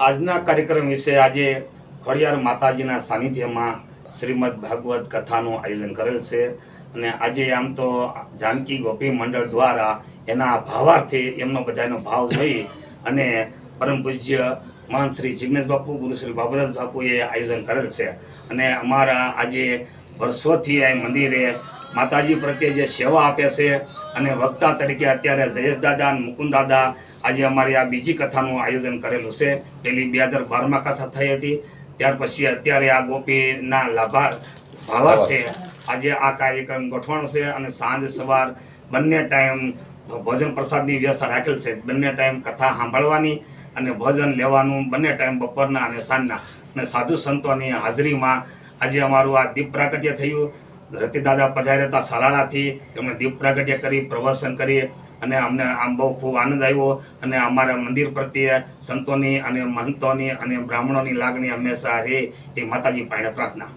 આજના કાર્યક્રમ વિશે આજે ખોડિયાર માતાજીના સાનિધ્યમાં શ્રીમદ ભાગવત કથાનું આયોજન કરેલ છે અને આજે આમ તો જાનકી ગોપી મંડળ દ્વારા એના ભાવાર્થે એમનો બધાનો ભાવ જોઈ અને પરમ પૂજ્ય મહંત શ્રી જિગ્નેશ બાપુ ગુરુ શ્રી બાબુદાસ બાપુએ આયોજન કરેલ છે અને અમારા આજે વર્ષોથી આ મંદિરે માતાજી પ્રત્યે જે સેવા આપે છે અને વક્તા તરીકે અત્યારે જયેશ દાદા અને મુકુંદ દાદા આજે અમારી આ બીજી કથાનું આયોજન કરેલું છે। પેલી 2012માં કથા થઈ હતી, ત્યાર પછી અત્યારે આ ગોપીના ભાવાર્થે આજે આ કાર્યક્રમ ગોઠવણો છે અને સાંજ સવાર બંને ટાઈમ ભોજન પ્રસાદની વ્યવસ્થા રાખેલ છે। બંને ટાઈમ કથા સાંભળવાની અને ભોજન લેવાનું, બંને ટાઈમ બપોરના અને સાંજના, અને સાધુ સંતોની હાજરીમાં આજે અમારું આ દીપ પ્રાગટ્ય થયું। રતિ દાદા પધાર્યા હતા સાલાળાથી, તેમણે દીપ પ્રાગટ્ય કરી, પ્રવચન કરી અને અમને આમ બહુ ખૂબ આનંદ આવ્યો અને અમારા મંદિર પ્રત્યે સંતોની અને મહંતોની અને બ્રાહ્મણોની લાગણી હંમેશા રહે એ માતાજી પાસે પ્રાર્થના।